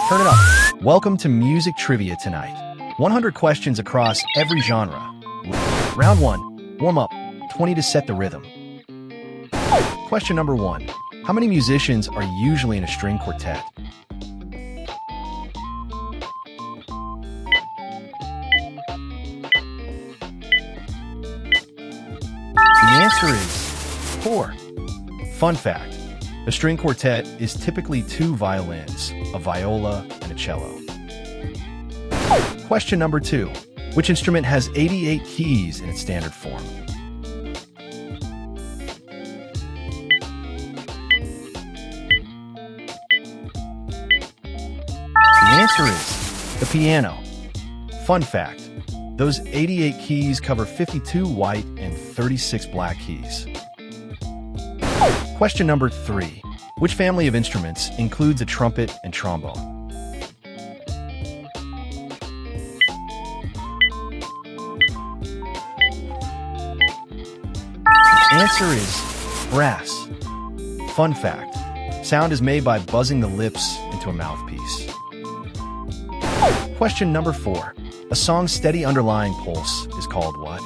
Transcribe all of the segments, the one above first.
Turn it up. Welcome to Music Trivia tonight. 100 questions across every genre. Round 1. Warm up. 20 to set the rhythm. Question number 1. How many musicians are usually in a string quartet? The answer is 4. Fun fact. A string quartet is typically 2 violins, a viola, and a cello. Question number 2. Which instrument has 88 keys in its standard form? The answer is the piano. Fun fact. Those 88 keys cover 52 white and 36 black keys. Question number 3. Which family of instruments includes a trumpet and trombone? The answer is brass. Fun fact. Sound is made by buzzing the lips into a mouthpiece. Question number 4. A song's steady underlying pulse is called what?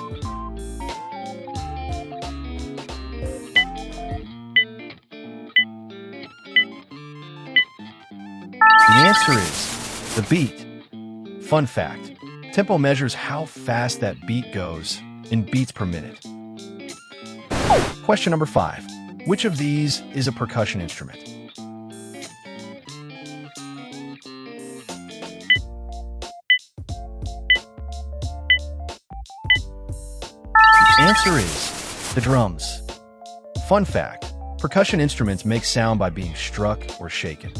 The answer is the beat. Fun fact. Tempo measures how fast that beat goes in beats per minute. Question number 5. Which of these is a percussion instrument? The answer is the drums. Fun fact. Percussion instruments make sound by being struck or shaken.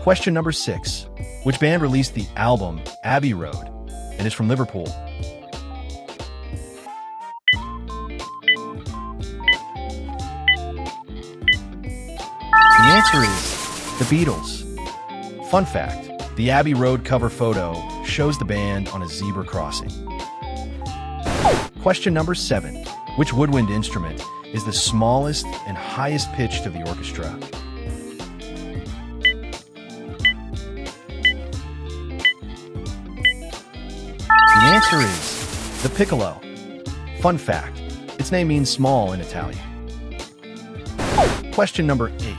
Question number 6. Which band released the album Abbey Road and is from Liverpool? The answer is the Beatles. Fun fact. The Abbey Road cover photo shows the band on a zebra crossing. Question number 7. Which woodwind instrument is the smallest and highest pitched of the orchestra? The answer is the piccolo. Fun fact. Its name means small in Italian. Question number 8.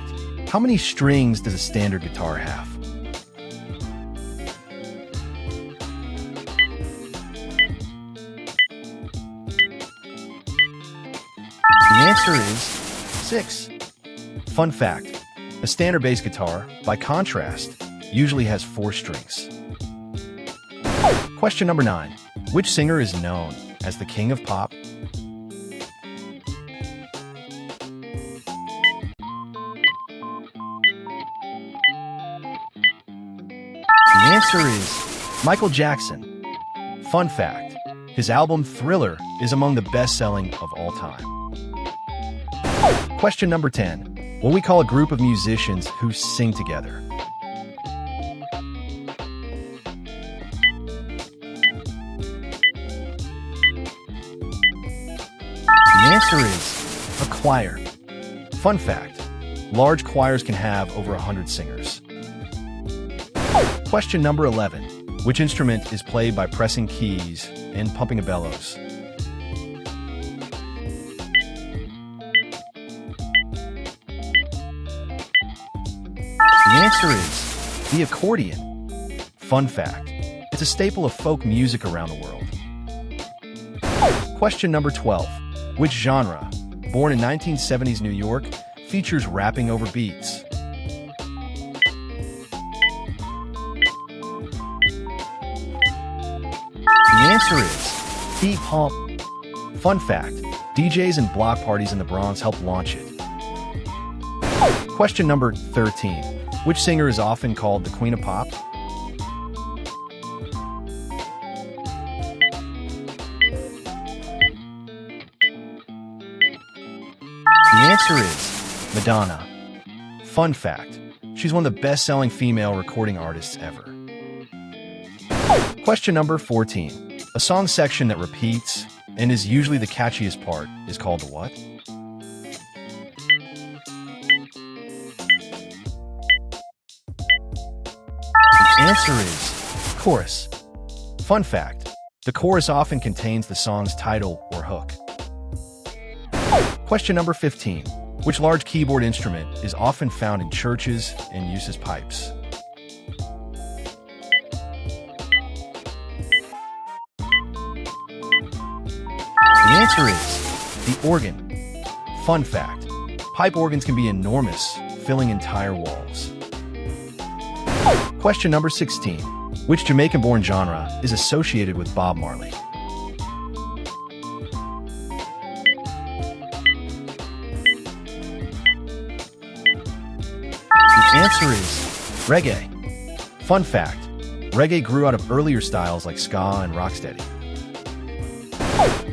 How many strings does a standard guitar have? The answer is 6. Fun fact. A standard bass guitar, by contrast, usually has 4 strings. Question number 9. Which singer is known as the King of Pop? The answer is Michael Jackson. Fun fact. His album Thriller is among the best-selling of all time. Question number 10. What we call a group of musicians who sing together? The answer is a choir. Fun fact. Large choirs can have over 100 singers. Question number 11. Which instrument is played by pressing keys and pumping a bellows? The answer is the accordion. Fun fact. It's a staple of folk music around the world. Question number 12. Which genre, born in 1970s New York, features rapping over beats? The answer is hip hop. Fun fact. DJs and block parties in the Bronx helped launch it. Question number 13. Which singer is often called the Queen of Pop? The answer is Madonna. Fun fact. She's one of the best-selling female recording artists ever. Question number 14. A song section that repeats and is usually the catchiest part is called the what? Answer is chorus. Fun fact, the chorus often contains the song's title or hook. Question number 15. Which large keyboard instrument is often found in churches and uses pipes? The answer is the organ. Fun fact, pipe organs can be enormous, filling entire walls. Question number 16. Which Jamaican-born genre is associated with Bob Marley? The answer is reggae. Fun fact, reggae grew out of earlier styles like ska and rocksteady.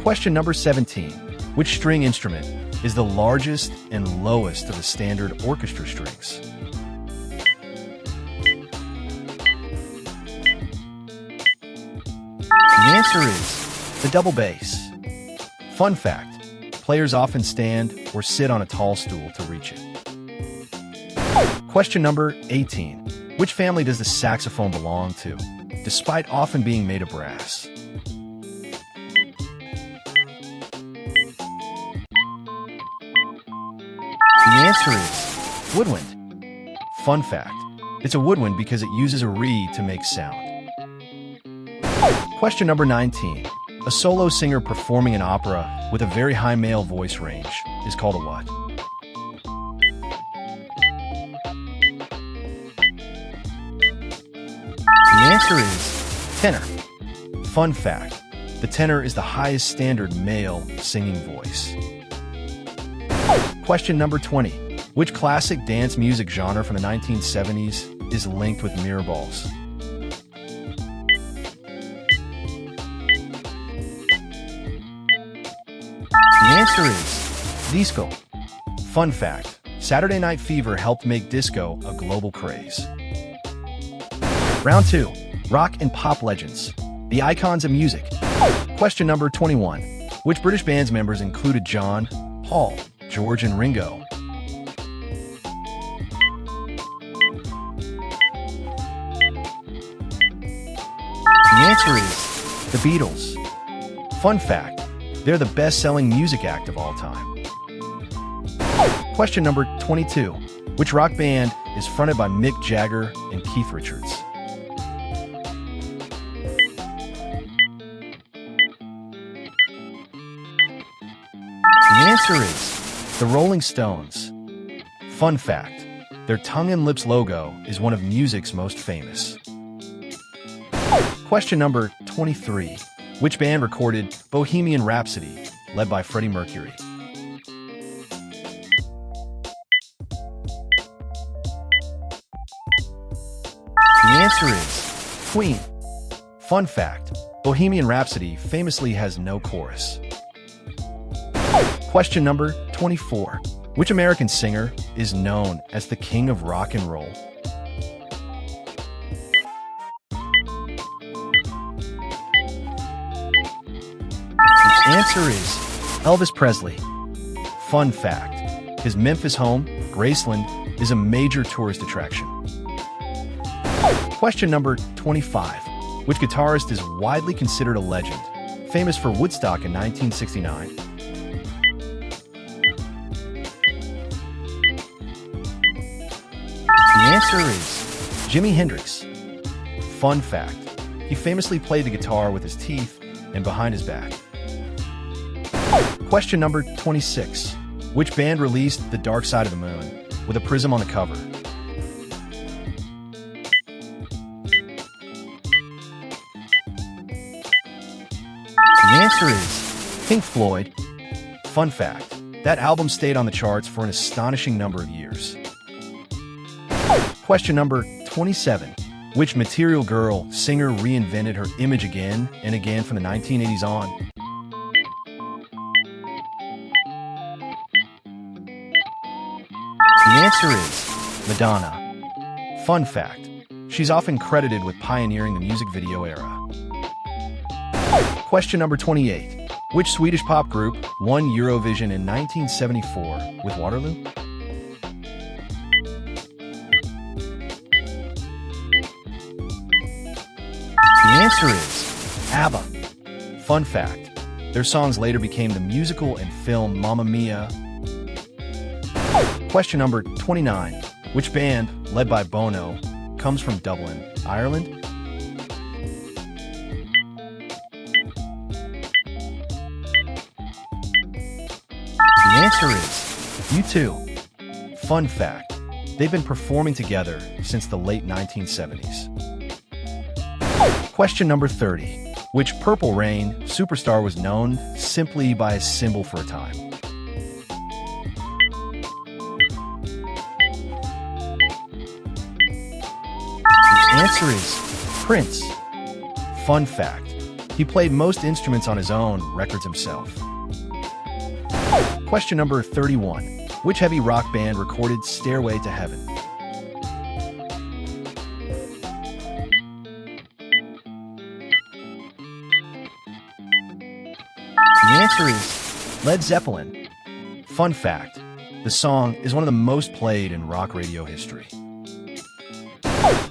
Question number 17. Which string instrument is the largest and lowest of the standard orchestra strings? The answer is the double bass. Fun fact, players often stand or sit on a tall stool to reach it. Question number 18. Which family does the saxophone belong to, despite often being made of brass? The answer is woodwind. Fun fact, it's a woodwind because it uses a reed to make sound. Question number 19. A solo singer performing an opera with a very high male voice range is called a what? The answer is tenor. Fun fact, the tenor is the highest standard male singing voice. Question number 20. Which classic dance music genre from the 1970s is linked with mirror balls? The answer is disco. Fun fact, Saturday Night Fever helped make disco a global craze. Round 2. Rock and pop legends. The icons of music. Question number 21. Which British band's members included John, Paul, George, and Ringo? The answer is the Beatles. Fun fact, they're the best-selling music act of all time. Question number 22. Which rock band is fronted by Mick Jagger and Keith Richards? The answer is the Rolling Stones. Fun fact, their Tongue and Lips logo is one of music's most famous. Question number 23. Which band recorded Bohemian Rhapsody, led by Freddie Mercury? The answer is Queen. Fun fact, Bohemian Rhapsody famously has no chorus. Question number 24. Which American singer is known as the King of Rock and Roll? The answer is Elvis Presley. Fun fact, his Memphis home, Graceland, is a major tourist attraction. Question number 25. Which guitarist is widely considered a legend, famous for Woodstock in 1969? The answer is Jimi Hendrix. Fun fact, he famously played the guitar with his teeth and behind his back. Question number 26. Which band released The Dark Side of the Moon with a prism on the cover? The answer is Pink Floyd. Fun fact, that album stayed on the charts for an astonishing number of years. Question number 27. Which Material Girl singer reinvented her image again and again from the 1980s on? The answer is Madonna. Fun fact, she's often credited with pioneering the music video era. Question number 28. Which Swedish pop group won Eurovision in 1974 with Waterloo? The answer is ABBA. Fun fact, their songs later became the musical and film Mamma Mia. Question number 29. Which band, led by Bono, comes from Dublin, Ireland? The answer is U2. Fun fact, they've been performing together since the late 1970s. Question number 30. Which Purple Rain superstar was known simply by a symbol for a time? The answer is Prince. Fun fact, he played most instruments on his own records himself. Question number 31. Which heavy rock band recorded Stairway to Heaven? The answer is Led Zeppelin. Fun fact, the song is one of the most played in rock radio history.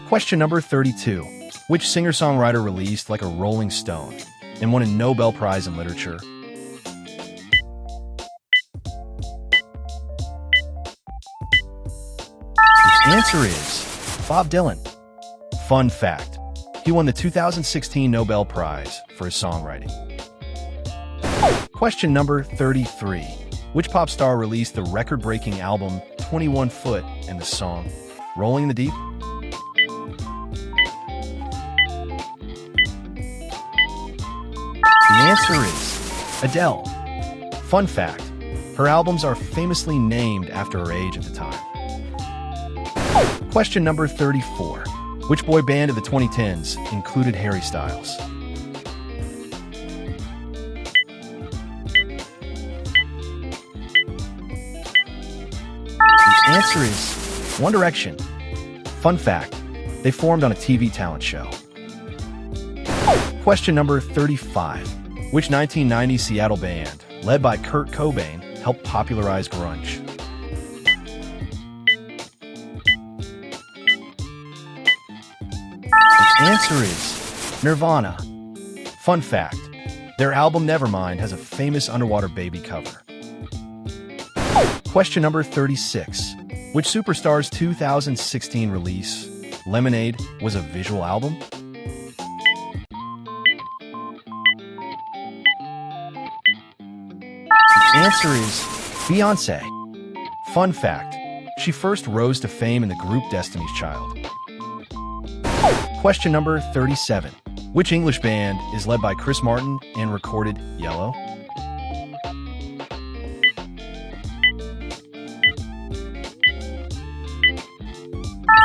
Question number 32. Which singer-songwriter released Like a Rolling Stone and won a Nobel Prize in Literature? The answer is Bob Dylan. Fun fact, he won the 2016 Nobel Prize for his songwriting. Question number 33. Which pop star released the record-breaking album 21 Foot and the song Rolling in the Deep? The answer is Adele. Fun fact, her albums are famously named after her age at the time. Question number 34. Which boy band of the 2010s included Harry Styles? The answer is One Direction. Fun fact, they formed on a TV talent show. Question number 35. Which 1990s Seattle band, led by Kurt Cobain, helped popularize grunge? The answer is Nirvana. Fun fact, their album Nevermind has a famous underwater baby cover. Question number 36. Which superstar's 2016 release, Lemonade, was a visual album? The answer is Beyoncé. Fun fact, she first rose to fame in the group Destiny's Child. Question number 37. Which English band is led by Chris Martin and recorded Yellow?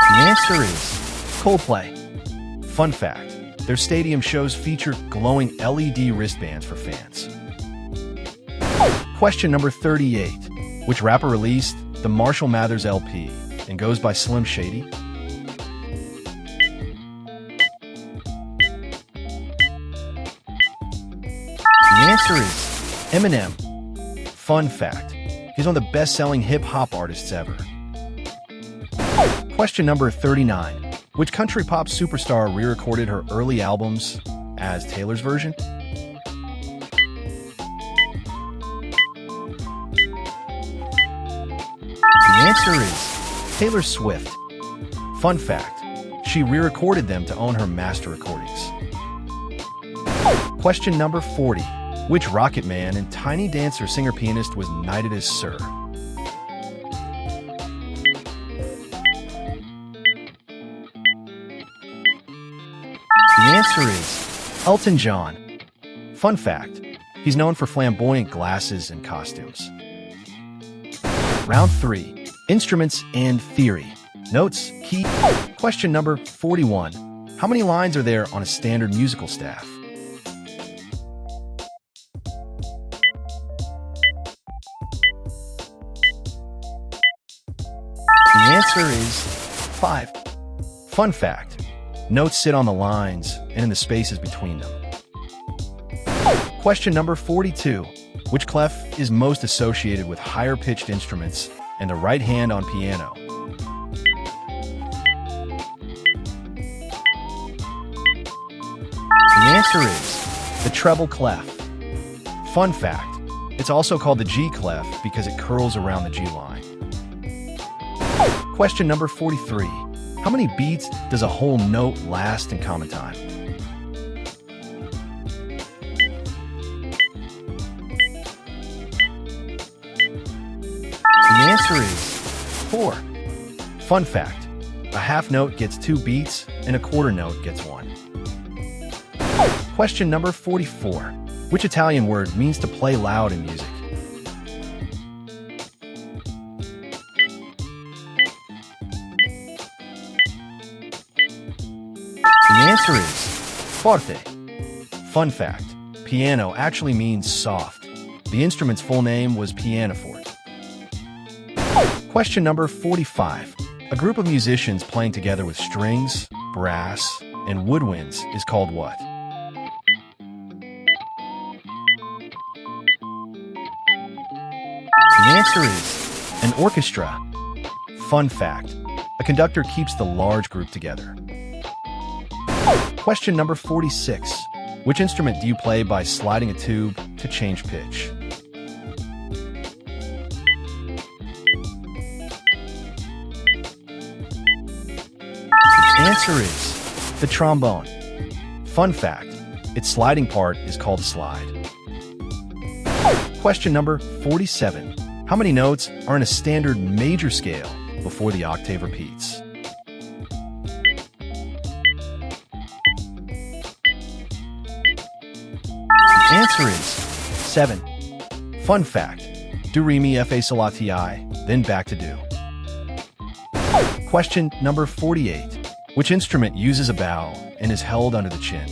The answer is Coldplay. Fun fact, their stadium shows feature glowing LED wristbands for fans. Question number 38. Which rapper released the Marshall Mathers LP and goes by Slim Shady? The answer is Eminem. Fun fact, he's one of the best-selling hip-hop artists ever. Question number 39. Which country pop superstar re-recorded her early albums as Taylor's version? The answer is Taylor Swift. Fun fact, she re-recorded them to own her master recordings. Question number 40. Which Rocket Man and Tiny Dancer singer-pianist was knighted as Sir? The answer is Elton John. Fun fact, he's known for flamboyant glasses and costumes. Round 3. Instruments and Theory. Notes, key. Question number 41. How many lines are there on a standard musical staff? The answer is 5. Fun fact, notes sit on the lines and in the spaces between them. Question number 42. Which clef is most associated with higher-pitched instruments and the right hand on piano? The answer is the treble clef. Fun fact, it's also called the G clef because it curls around the G line. Question number 43. How many beats does a whole note last in common time? The answer is 4. Fun fact, a half note gets 2 beats and a quarter note gets 1. Question number 44. Which Italian word means to play loud in music? The answer is forte. Fun fact, piano actually means soft. The instrument's full name was pianoforte. Question number 45. A group of musicians playing together with strings, brass, and woodwinds is called what? The answer is an orchestra. Fun fact, a conductor keeps the large group together. Question number 46. Which instrument do you play by sliding a tube to change pitch? The answer is the trombone. Fun fact, its sliding part is called a slide. Question number 47. How many notes are in a standard major scale before the octave repeats? The answer is 7. Fun fact, do, re, mi, fa, sol, la, ti, then back to do. Question number 48. Which instrument uses a bow and is held under the chin?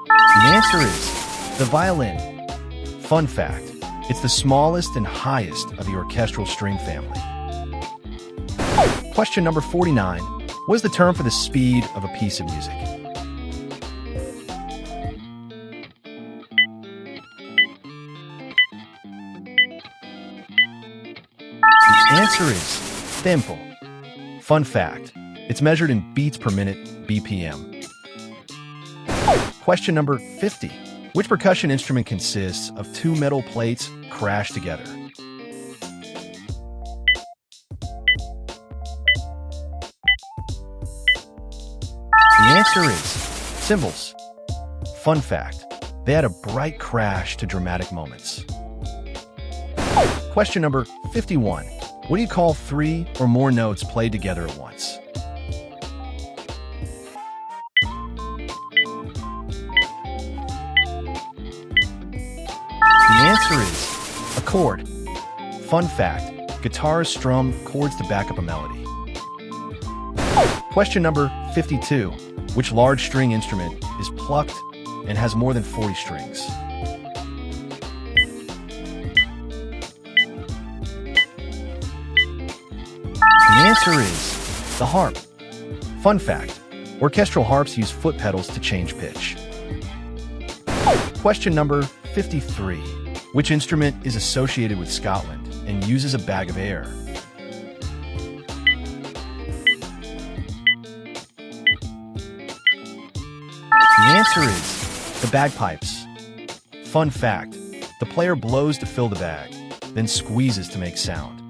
The answer is the violin. Fun fact, it's the smallest and highest of the orchestral string family. Question number 49. What is the term for the speed of a piece of music? The answer is tempo. Fun fact, it's measured in beats per minute, BPM. Question number 50. Which percussion instrument consists of 2 metal plates crashed together? The answer is cymbals. Fun fact, they add a bright crash to dramatic moments. Question number 51. What do you call 3 or more notes played together at once? The answer is a chord. Fun fact, guitars strum chords to back up a melody. Question number 52. Which large string instrument is plucked and has more than 40 strings? The answer is the harp. Fun fact, orchestral harps use foot pedals to change pitch. Question number 53. Which instrument is associated with Scotland and uses a bag of air? The answer is the bagpipes. Fun fact, the player blows to fill the bag, then squeezes to make sound.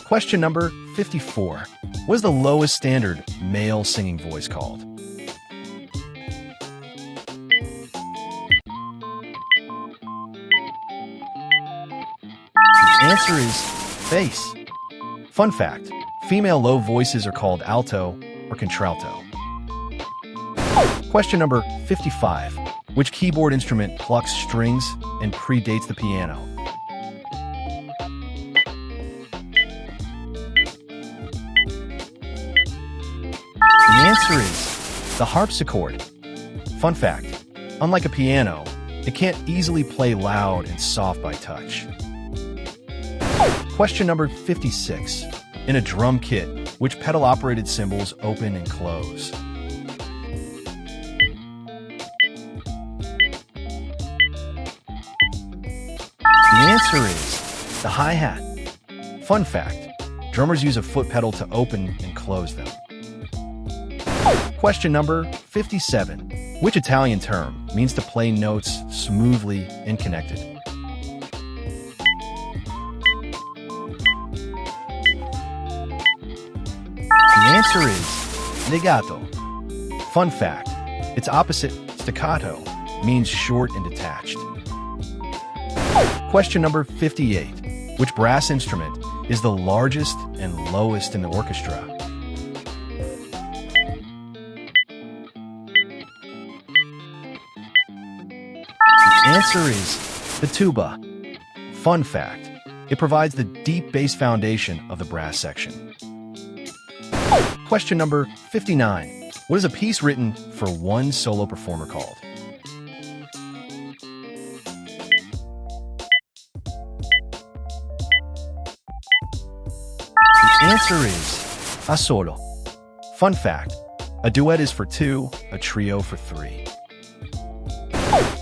Question number 54. What is the lowest standard male singing voice called? The answer is bass. Fun fact, female low voices are called alto or contralto. Question number 55. Which keyboard instrument plucks strings and predates the piano? The answer is the harpsichord. Fun fact, unlike a piano, it can't easily play loud and soft by touch. Question number 56. In a drum kit, which pedal-operated cymbals open and close? The answer is the hi-hat. Fun fact, drummers use a foot pedal to open and close them. Question number 57. Which Italian term means to play notes smoothly and connected? The answer is legato. Fun fact, its opposite, staccato, means short and detached. Question number 58. Which brass instrument is the largest and lowest in the orchestra? The answer is the tuba. Fun fact, it provides the deep bass foundation of the brass section. Question number 59. What is a piece written for one solo performer called? The answer is a solo. Fun fact, a duet is for two, a trio for three.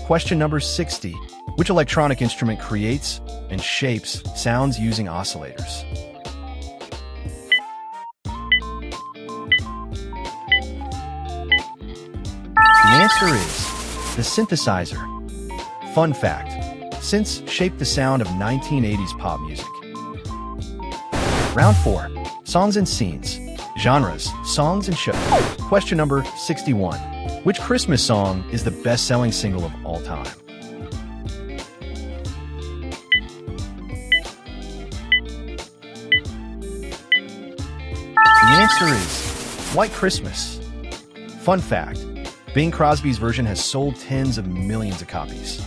Question number 60. Which electronic instrument creates and shapes sounds using oscillators? The answer is the synthesizer. Fun fact, synths shaped the sound of 1980s pop music. Round 4. Songs and scenes. Genres, songs and shows. Question number 61. Which Christmas song is the best-selling single of all time? The answer is White Christmas. Fun fact, Bing Crosby's version has sold tens of millions of copies.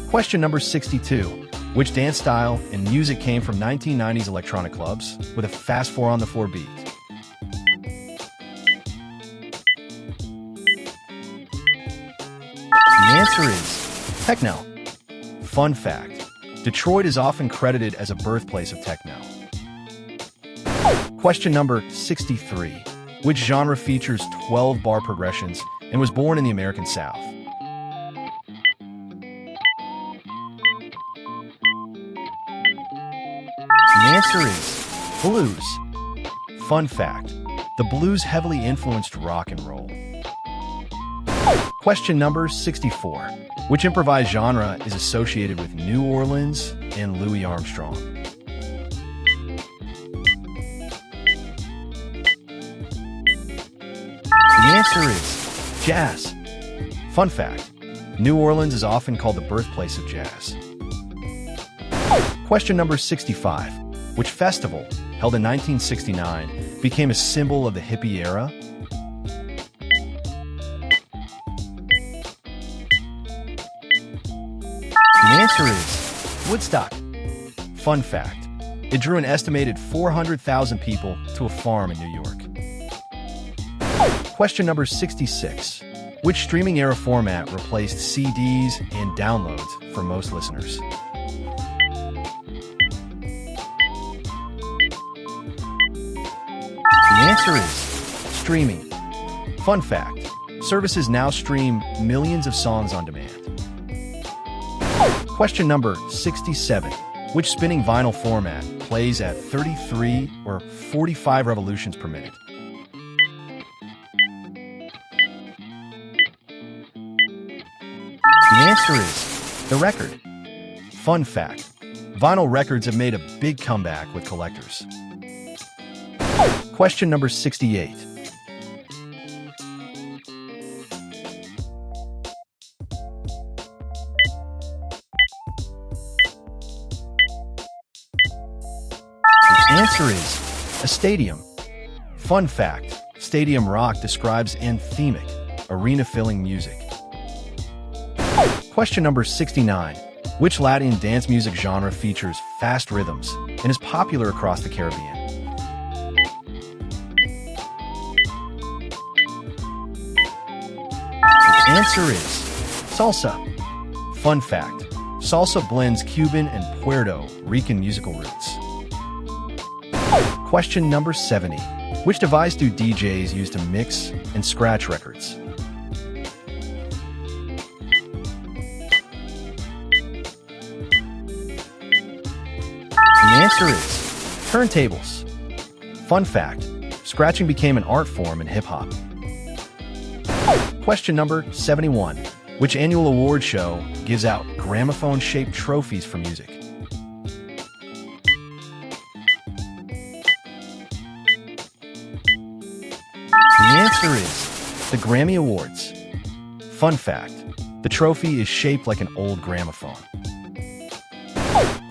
Question number 62. Which dance style and music came from 1990s electronic clubs with a fast 4-on-the-floor beat? The answer is techno. Fun fact, Detroit is often credited as a birthplace of techno. Question number 63. Which genre features 12 bar progressions and was born in the American South? The answer is blues. Fun fact, the blues heavily influenced rock and roll. Question number 64. Which improvised genre is associated with New Orleans and Louis Armstrong? The answer is jazz. Fun fact, New Orleans is often called the birthplace of jazz. Question number 65. Which festival, held in 1969, became a symbol of the hippie era? The answer is Woodstock. Fun fact, it drew an estimated 400,000 people to a farm in New York. Question number 66. Which streaming era format replaced CDs and downloads for most listeners? The answer is streaming. Fun fact, services now stream millions of songs on demand. Question number 67. Which spinning vinyl format plays at 33 or 45 revolutions per minute? The answer is the record. Fun fact, vinyl records have made a big comeback with collectors. Question number 68. The answer is a stadium. Fun fact, stadium rock describes anthemic, arena-filling music. Question number 69. Which Latin dance music genre features fast rhythms and is popular across the Caribbean? The answer is salsa. Fun fact, salsa blends Cuban and Puerto Rican musical roots. Question number 70. Which device do DJs use to mix and scratch records? The The answer is turntables. Fun fact, scratching became an art form in hip-hop. Question number 71. Which annual award show gives out gramophone-shaped trophies for music? The answer is the Grammy Awards. Fun fact, the trophy is shaped like an old gramophone.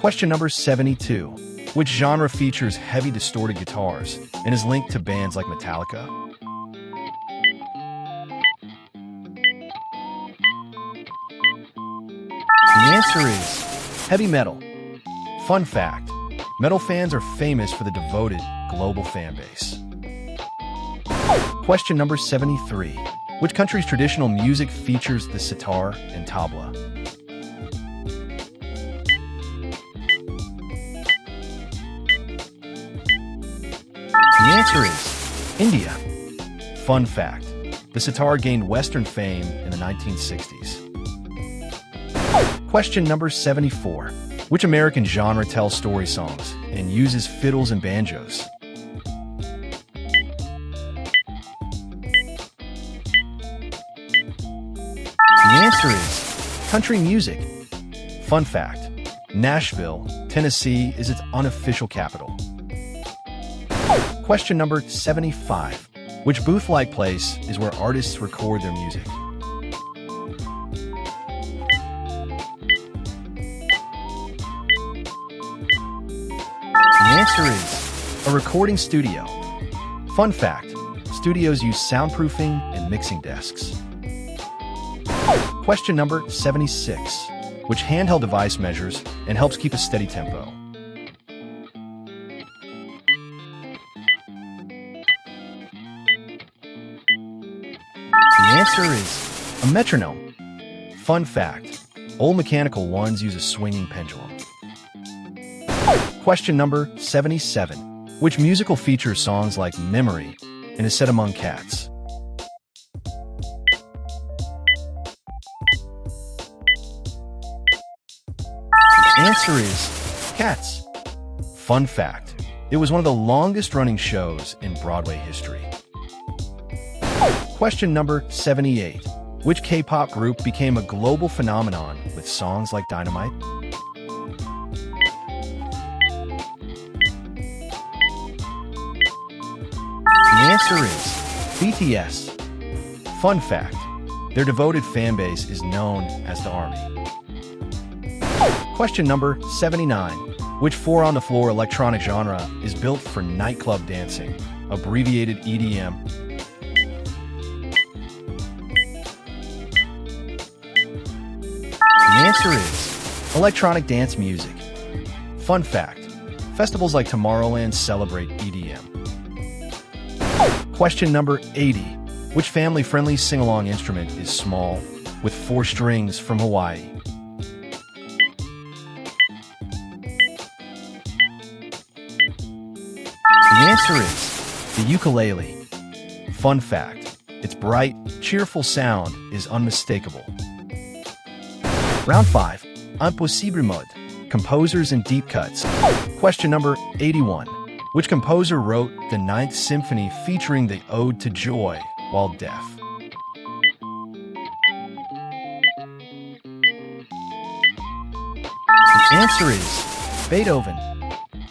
Question number 72. Which genre features heavy distorted guitars and is linked to bands like Metallica? The answer is heavy metal. Fun fact, metal fans are famous for the devoted global fan base. Question number 73. Which country's traditional music features the sitar and tabla? The answer is India. Fun fact, the sitar gained Western fame in the 1960s. Question number 74. Which American genre tells story songs and uses fiddles and banjos? The answer is country music. Fun fact, Nashville, Tennessee is its unofficial capital. Question number 75. Which booth-like place is where artists record their music? The answer is a recording studio. Fun fact, studios use soundproofing and mixing desks. Question number 76. Which handheld device measures and helps keep a steady tempo? The answer is a metronome. Fun fact, old mechanical ones use a swinging pendulum. Question number 77. Which musical features songs like Memory and Is Set Among Cats? The answer is Cats. Fun fact, it was one of the longest running shows in Broadway history. Question number 78. Which K-pop group became a global phenomenon with songs like Dynamite? The answer is BTS. Fun fact, their devoted fan base is known as the Army. Question number 79. Which four-on-the-floor electronic genre is built for nightclub dancing, abbreviated EDM? The answer is electronic dance music. Fun fact, festivals like Tomorrowland celebrate EDM. Question number 80. Which family-friendly sing-along instrument is small, with 4 strings from Hawaii? The answer is the ukulele. Fun fact, its bright, cheerful sound is unmistakable. Round 5. Impossible mode. Composers and deep cuts. Question number 81. Which composer wrote the Ninth Symphony featuring the Ode to Joy while deaf? The answer is Beethoven.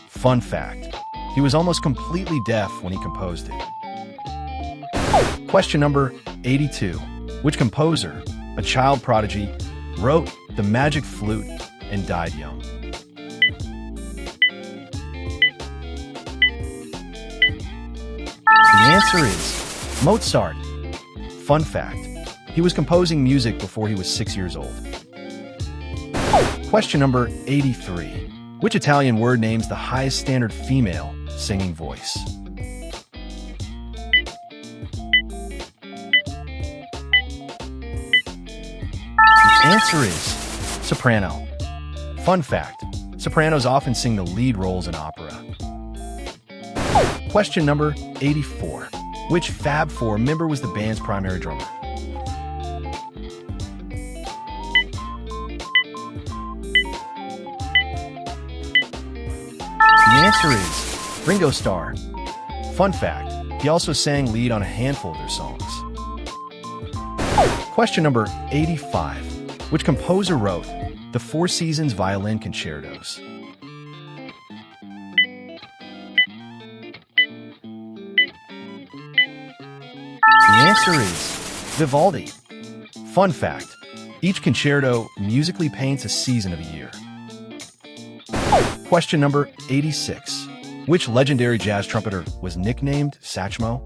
Fun fact, he was almost completely deaf when he composed it. Question number 82. Which composer, a child prodigy, wrote The Magic Flute and died young? The answer is Mozart. Fun fact, he was composing music before he was 6 years old. Question number 83. Which Italian word names the highest standard female singing voice? The answer is soprano. Fun fact, sopranos often sing the lead roles in opera. Question number 84. Which Fab Four member was the band's primary drummer? answer is Ringo Starr. Fun fact, he also sang lead on a handful of their songs. Question number 85. Which composer wrote the Four Seasons Violin Concertos? The answer is Vivaldi. Fun fact, each concerto musically paints a season of a year. Question number 86. Which legendary jazz trumpeter was nicknamed Satchmo?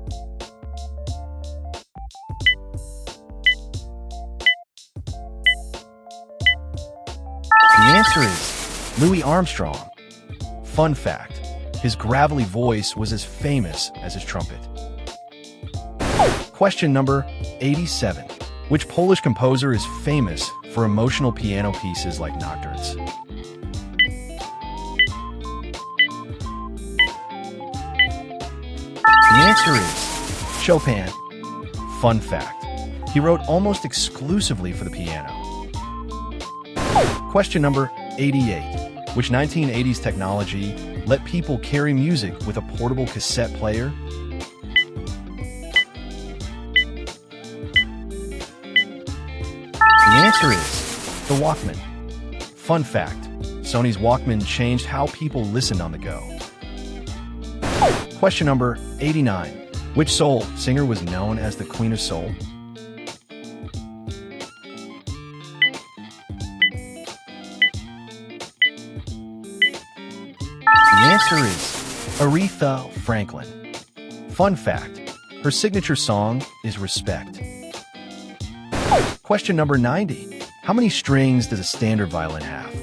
The answer is Louis Armstrong. Fun fact, his gravelly voice was as famous as his trumpet. Question number 87. Which Polish composer is famous for emotional piano pieces like nocturnes? The answer is Chopin. Fun fact, he wrote almost exclusively for the piano. Question number 88. Which 1980s technology let people carry music with a portable cassette player? The answer is the Walkman. Fun fact, Sony's Walkman changed how people listened on the go. Question number 89. Which soul singer was known as the Queen of Soul? The answer is Aretha Franklin. Fun fact, her signature song is Respect. Question number 90. How many strings does a standard violin have?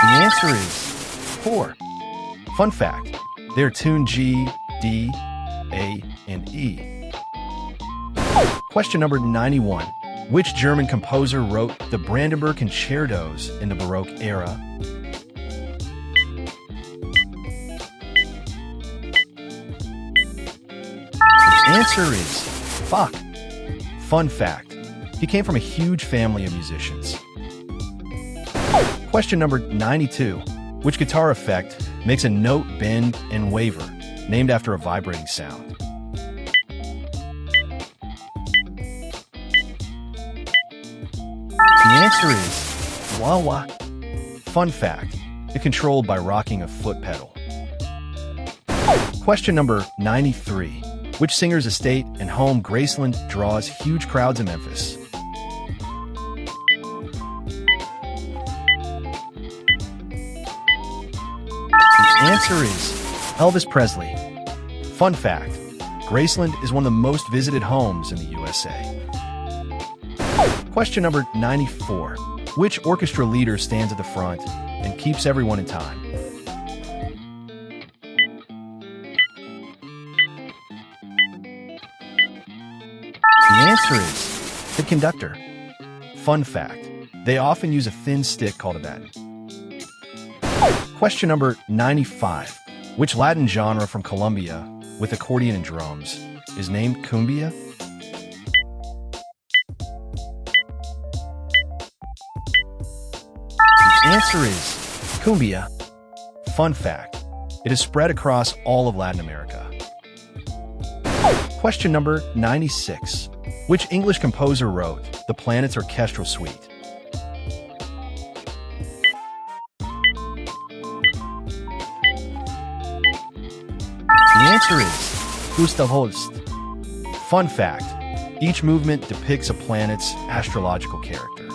The answer is 4. Fun fact, they're tuned G, D, A, and E. Question number 91. Which German composer wrote the Brandenburg Concertos in the Baroque era? The answer is Bach. Fun fact, he came from a huge family of musicians. Question number 92. Which guitar effect makes a note bend and waver, named after a vibrating sound? The answer is wah-wah. Fun fact, it's controlled by rocking a foot pedal. Question number 93. Which singer's estate and home Graceland draws huge crowds in Memphis? The answer is Elvis Presley. Fun fact, Graceland is one of the most visited homes in the USA. Question number 94. Which orchestra leader stands at the front and keeps everyone in time? The answer is the conductor. Fun fact, they often use a thin stick called a baton. Question number 95. Which Latin genre from Colombia, with accordion and drums, is named cumbia? The answer is cumbia. Fun fact, it is spread across all of Latin America. Question number 96. Which English composer wrote the Planets Orchestral Suite? The answer is Gustav Holst. Fun fact, each movement depicts a planet's astrological character.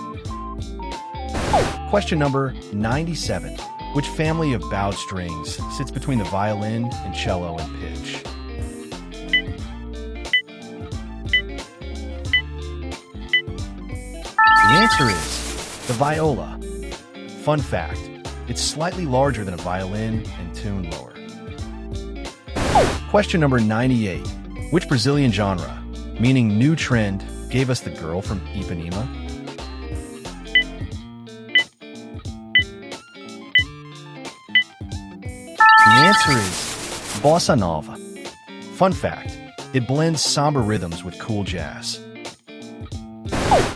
Question number 97. Which family of bowed strings sits between the violin and cello in pitch? The answer is the viola. Fun fact, it's slightly larger than a violin and tuned lower. Question number 98. Which Brazilian genre, meaning new trend, gave us the girl from Ipanema? The answer is bossa nova. Fun fact, it blends somber rhythms with cool jazz.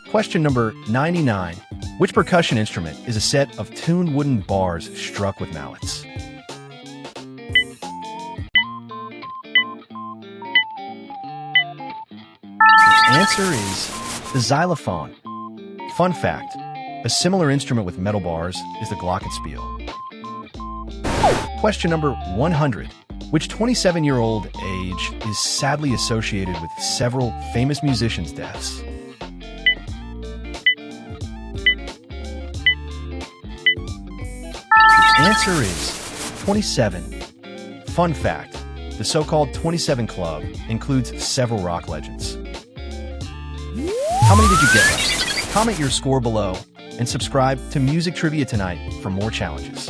Question number 99. Which percussion instrument is a set of tuned wooden bars struck with mallets? The answer is the xylophone. Fun fact, a similar instrument with metal bars is the glockenspiel. Question number 100. Which 27-year-old age is sadly associated with several famous musicians' deaths? The answer is 27. Fun fact, the so-called 27 Club includes several rock legends. How many did you get? Comment your score below and subscribe to Music Trivia Tonight for more challenges.